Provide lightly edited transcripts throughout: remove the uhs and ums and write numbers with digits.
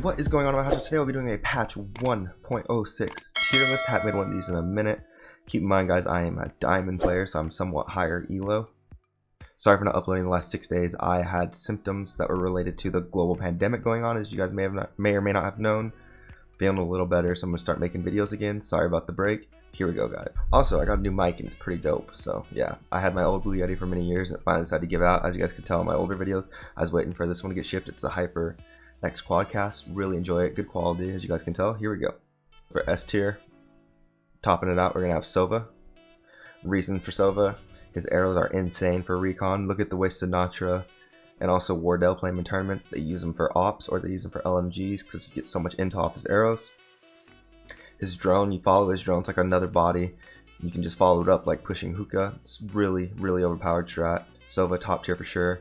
What is going on in my house? Today I'll be doing a patch 1.06 tier list. Haven't made one of these in a minute. Keep in mind, guys, I am a diamond player, so I'm somewhat higher elo. Sorry for not uploading the last 6 days. I had symptoms that were related to the global pandemic going on, as you guys may or may not have known. Feeling a little better, so I'm gonna start making videos again. Sorry about the break. Here we go, guys. Also, I got a new mic and it's pretty dope. So yeah, I had my old Blue Yeti for many years and finally decided to give out. As you guys can tell in my older videos, I was waiting for this one to get shipped. It's the HyperX Quadcast. Really enjoy it. Good quality, as you guys can tell. Here we go. For S tier, topping it out, we're gonna have Sova. Reason for Sova, his arrows are insane for recon. Look at the way Sinatra and also Wardell play him in tournaments. They use them for ops or they use them for LMGs because you get so much intel off his arrows. His drone, you follow his drone, it's like another body. You can just follow it up like pushing hookah. It's really, really overpowered strat. Sova top tier for sure.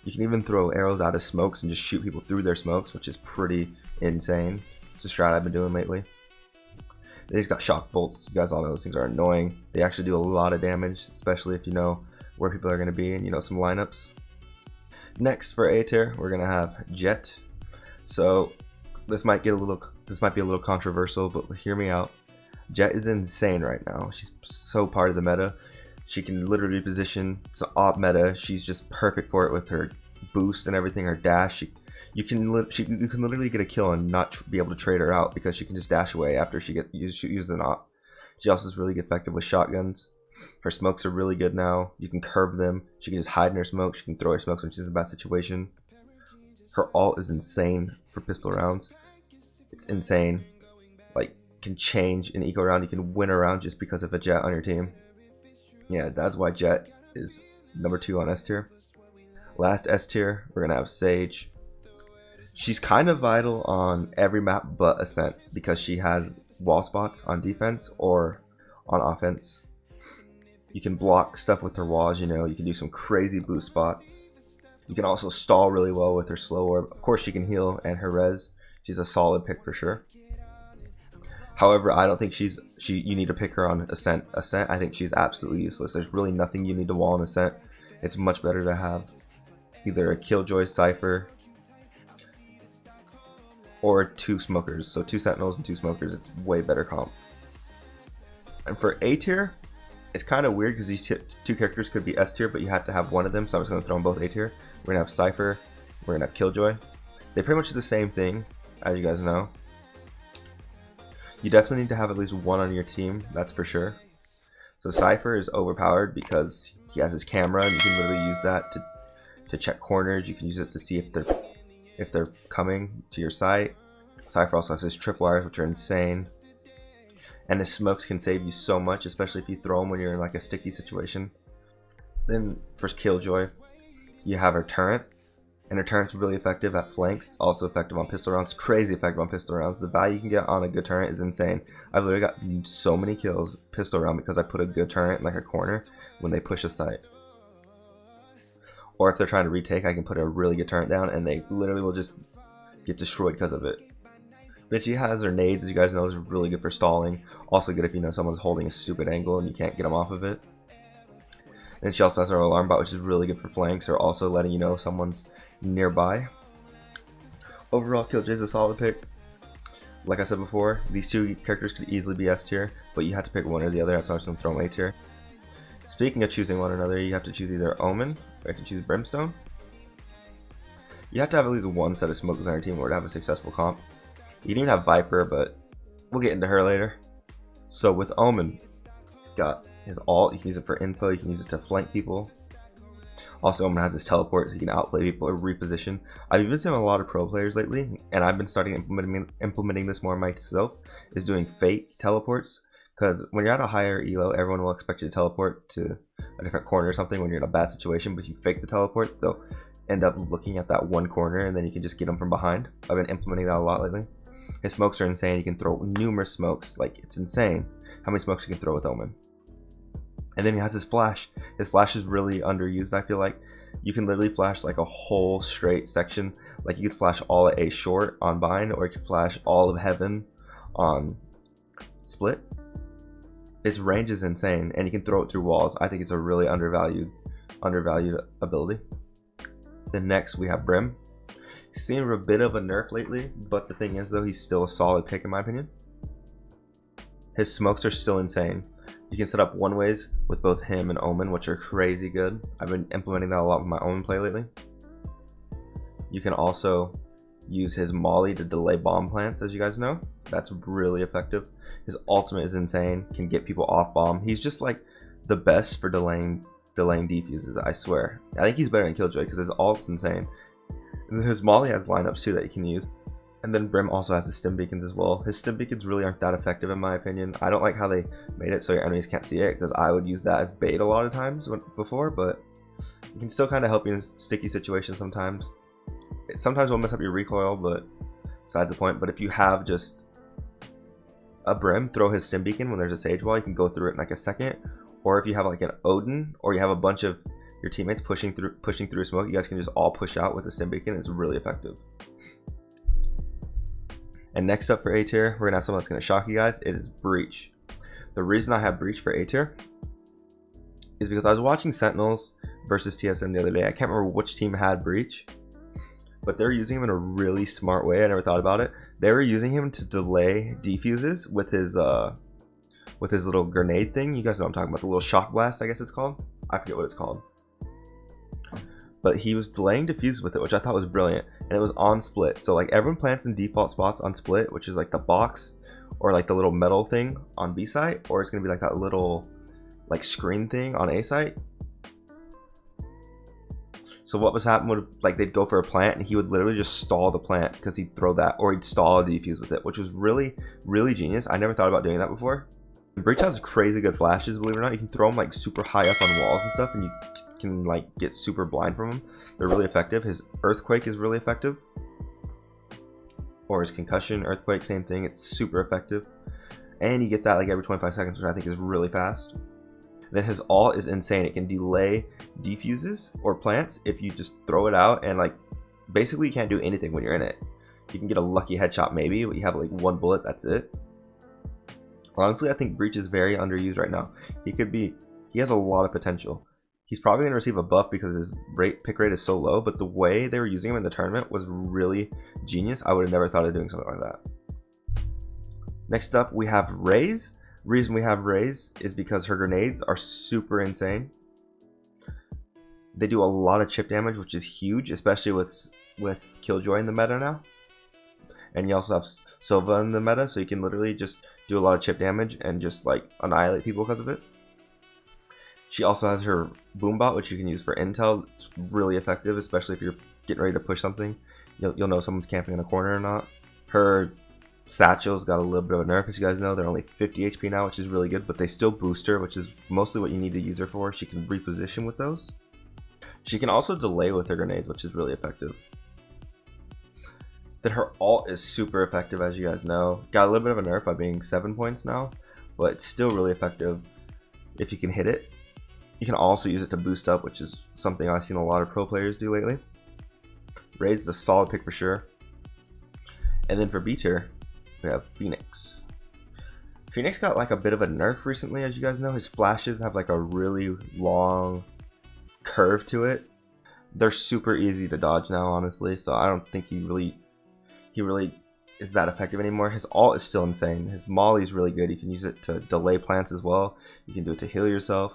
You can even throw arrows out of smokes and just shoot people through their smokes, which is pretty insane. It's a strat I've been doing lately. Then he's got shock bolts. You guys all know those things are annoying. They actually do a lot of damage, especially if you know where people are going to be and you know some lineups. Next for A tier, we're gonna have Jet. So this might be a little controversial, but hear me out. Jet is insane right now. She's so part of the meta. She can literally position. It's an op meta. She's just perfect for it with her boost and everything. Her dash. You can literally get a kill and not be able to trade her out because she can just dash away after she uses an op. She also is really effective with shotguns. Her smokes are really good now. You can curve them. She can just hide in her smoke. She can throw her smokes when she's in a bad situation. Her ult is insane for pistol rounds. It's insane. Like, can change in eco round. You can win a round just because of a Jet on your team. Yeah, that's why Jet is number 2 on S tier. Last S tier, we're gonna have Sage. She's kind of vital on every map but Ascent because she has wall spots on defense or on offense. You can block stuff with her walls, you know, you can do some crazy boost spots. You can also stall really well with her slow orb. Of course she can heal and her res. She's a solid pick for sure. However, I don't think you need to pick her on Ascent. Ascent, I think she's absolutely useless. There's really nothing you need to wall on Ascent. It's much better to have either a Killjoy Cypher or 2 smokers. So 2 sentinels and 2 smokers. It's way better comp. And for A tier, it's kind of weird because these 2 characters could be S tier, but you have to have one of them, so I'm just going to throw them both A tier. We're going to have Cypher, we're going to have Killjoy. They pretty much do the same thing, as you guys know. You definitely need to have at least one on your team, that's for sure. So Cypher is overpowered because he has his camera, and you can literally use that to check corners. You can use it to see if they're coming to your site. Cypher also has his tripwires, which are insane. And his smokes can save you so much, especially if you throw them when you're in like a sticky situation. Then for Killjoy, you have her turret. And her turret's really effective at flanks. It's also effective on pistol rounds. Crazy effective on pistol rounds. The value you can get on a good turret is insane. I've literally got so many kills pistol round because I put a good turret in like a corner when they push a site. Or if they're trying to retake, I can put a really good turret down and they literally will just get destroyed because of it. But she has her nades, as you guys know, is really good for stalling. Also good if you know someone's holding a stupid angle and you can't get them off of it. And she also has her alarm bot, which is really good for flanks or also letting you know someone's nearby. Overall, Killjoy is a solid pick. Like I said before, these 2 characters could easily be S tier, but you have to pick one or the other, so I'm just going to throw them A tier. Speaking of choosing one or another, you have to choose either Omen or you have to choose Brimstone. You have to have at least one set of smokers on your team in order to have a successful comp. You can even have Viper, but we'll get into her later. So with Omen, he's got his ult. You can use it for info. You can use it to flank people. Also, Omen has his teleport, so you can outplay people or reposition. I've even seen a lot of pro players lately, and I've been starting implementing this more myself, is doing fake teleports. Because when you're at a higher elo, everyone will expect you to teleport to a different corner or something when you're in a bad situation. But if you fake the teleport, they'll end up looking at that one corner, and then you can just get them from behind. I've been implementing that a lot lately. His smokes are insane. You can throw numerous smokes. Like, it's insane how many smokes you can throw with Omen. And then he has his flash. His flash is really underused, I feel like. You can literally flash like a whole straight section. Like, you could flash all of A short on bind, or you can flash all of heaven on split. Its range is insane, and you can throw it through walls. I think it's a really undervalued ability. Then next we have Brim. He's seen a bit of a nerf lately, but the thing is though, he's still a solid pick in my opinion. His smokes are still insane. You can set up one ways with both him and Omen, which are crazy good. I've been implementing that a lot with my own play lately. You can also use his molly to delay bomb plants, as you guys know. That's really effective. His ultimate is insane, can get people off bomb. He's just like the best for delaying defuses, I swear. I think he's better than Killjoy because his ult's insane. And then his molly has lineups too that you can use. And then Brim also has the stim beacons as well. His stim beacons really aren't that effective in my opinion. I don't like how they made it so your enemies can't see it, because I would use that as bait a lot of times before, but it can still kind of help you in sticky situations sometimes. It sometimes will mess up your recoil, but besides the point. But if you have just a Brim throw his stim beacon when there's a sage wall, you can go through it in like a second. Or if you have like an Odin, or you have a bunch of your teammates pushing through smoke, you guys can just all push out with the stim beacon. It's really effective. And next up for A tier, we're gonna have someone that's gonna shock you guys. It is Breach. The reason I have Breach for A tier is because I was watching Sentinels versus TSM the other day. I can't remember which team had Breach, but they're using him in a really smart way. I never thought about it. They were using him to delay defuses with his little grenade thing. You guys know what I'm talking about, the little shock blast, I guess it's called. I forget what it's called. But he was delaying defuse with it, which I thought was brilliant. And it was on split. So like everyone plants in default spots on split, which is like the box or like the little metal thing on B site, or it's gonna be like that little like screen thing on A site. So what was happening would, like, they'd go for a plant and he would literally just stall the plant because he'd throw that, or he'd stall a defuse with it, which was really, really genius. I never thought about doing that before. Breach has crazy good flashes, believe it or not. You can throw them like super high up on walls and stuff, and you can like get super blind from them. They're really effective. His earthquake is really effective, or his concussion, earthquake, same thing. It's super effective, and you get that like every 25 seconds, which I think is really fast. Then his ult is insane. It can delay defuses or plants if you just throw it out, and like basically you can't do anything when you're in it. You can get a lucky headshot maybe, but you have like one bullet, that's it. Honestly, I think Breach is very underused right now. He has a lot of potential. He's probably going to receive a buff because his pick rate is so low, but the way they were using him in the tournament was really genius. I would have never thought of doing something like that. Next up, we have Raze. Reason we have Raze is because her grenades are super insane. They do a lot of chip damage, which is huge, especially with Killjoy in the meta now. And you also have Sova in the meta, so you can literally just do a lot of chip damage and just like annihilate people because of it. She also has her boombot, which you can use for intel. It's really effective, especially if you're getting ready to push something. You'll know someone's camping in a corner or not. Her satchel's got a little bit of a nerf, as you guys know. They're only 50 HP now, which is really good, but they still boost her, which is mostly what you need to use her for. She can reposition with those. She can also delay with her grenades, which is really effective. Then her ult is super effective, as you guys know. Got a little bit of a nerf by being 7 points now, but it's still really effective if you can hit it. You can also use it to boost up, which is something I've seen a lot of pro players do lately. Raze is a solid pick for sure. And then for B tier, we have Phoenix. Phoenix got like a bit of a nerf recently, as you guys know. His flashes have like a really long curve to it. They're super easy to dodge now, honestly, so I don't think he really is that effective anymore. His ult is still insane. His molly is really good. You can use it to delay plants as well. You can do it to heal yourself.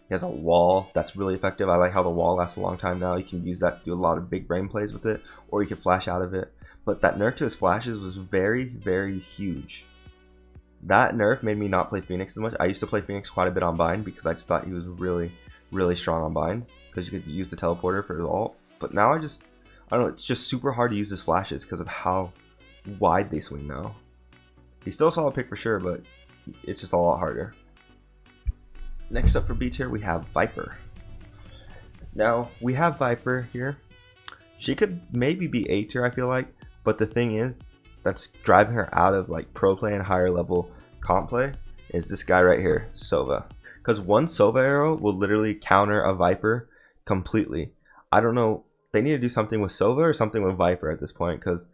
He has a wall that's really effective. I like how the wall lasts a long time now. You can use that to do a lot of big brain plays with it, or you can flash out of it. But that nerf to his flashes was very, very huge. That nerf made me not play Phoenix as much. I used to play Phoenix quite a bit on bind because I just thought he was really, really strong on bind, because you could use the teleporter for his ult. But now I don't know, it's just super hard to use his flashes because of how wide they swing now. He's still a solid pick for sure, but it's just a lot harder. Next up for B tier, we have Viper. Now, we have Viper here. She could maybe be A tier, I feel like, but the thing is, that's driving her out of like pro play and higher level comp play is this guy right here, Sova. Because one Sova arrow will literally counter a Viper completely. I don't know, they need to do something with Sova or something with Viper at this point, because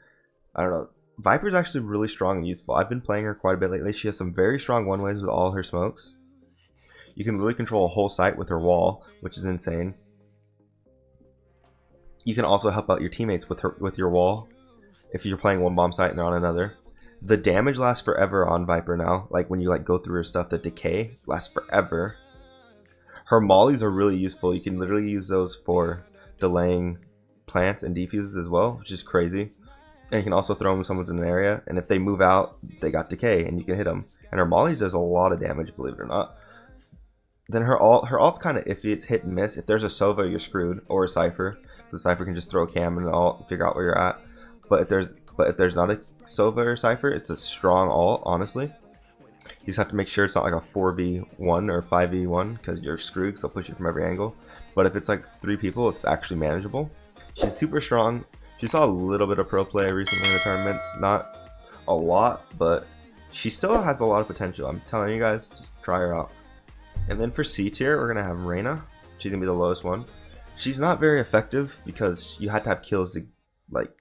I don't know. Viper's actually really strong and useful. I've been playing her quite a bit lately. She has some very strong one-ways with all her smokes. You can really control a whole site with her wall, which is insane. You can also help out your teammates with your wall if you're playing one bomb site and they're on another. The damage lasts forever on Viper now. Like when you like go through her stuff, the decay lasts forever. Her mollies are really useful. You can literally use those for delaying plants and defuses as well, which is crazy. And you can also throw them when someone's in an area, and if they move out, they got decay, and you can hit them. And her molly does a lot of damage, believe it or not. Then her alt's kind of iffy. It's hit and miss. If there's a Sova, you're screwed, or a Cypher. The Cypher can just throw a cam and alt, figure out where you're at. But if there's not a Sova or Cypher, it's a strong alt, honestly. You just have to make sure it's not like a 4v1 or 5v1 because you're screwed because they'll push you from every angle. But if it's like 3 people, it's actually manageable. She's super strong. She saw a little bit of pro play recently in the tournaments. Not a lot, but she still has a lot of potential. I'm telling you guys, just try her out. And then for C tier, we're going to have Reyna. She's going to be the lowest one. She's not very effective because you had to have kills to like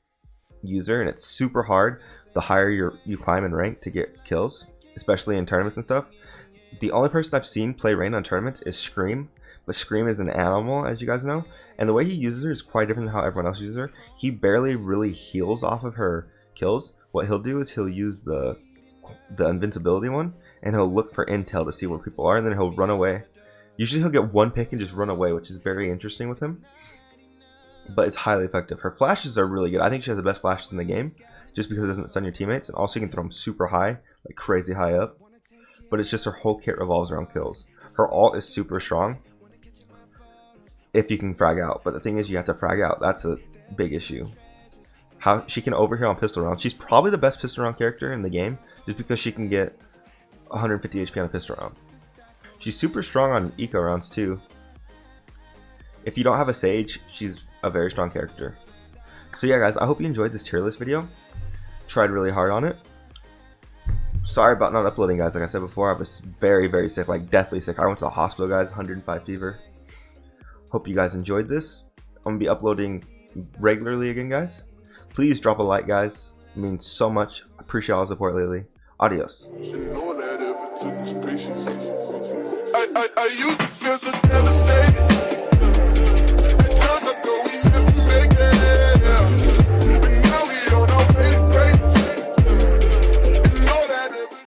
use her, and it's super hard the higher you climb in rank to get kills, especially in tournaments and stuff. The only person I've seen play Reyna in tournaments is Scream, but Scream is an animal, as you guys know, and the way he uses her is quite different than how everyone else uses her. He barely really heals off of her kills. What he'll do is he'll use the invincibility one, and he'll look for intel to see where people are, and then he'll run away. Usually he'll get one pick and just run away, which is very interesting with him, but it's highly effective. Her flashes are really good. I think she has the best flashes in the game, just because it doesn't stun your teammates, and also you can throw them super high, like crazy high up. But it's just her whole kit revolves around kills. Her ult is super strong if you can frag out, but the thing is you have to frag out. That's a big issue. How she can overheal on pistol rounds. She's probably the best pistol round character in the game, just because she can get 150 HP on a pistol round. She's super strong on eco rounds too. If you don't have a Sage, she's a very strong character. So yeah guys, I hope you enjoyed this tier list video. Tried really hard on it. Sorry about not uploading, guys. Like I said before, I was very sick, like deathly sick. I went to the hospital, guys, 105 fever. Hope you guys enjoyed this. I'm gonna be uploading regularly again, guys. Please drop a like, guys. It means so much. I appreciate all the support lately. Adios. I used to feel so devastated.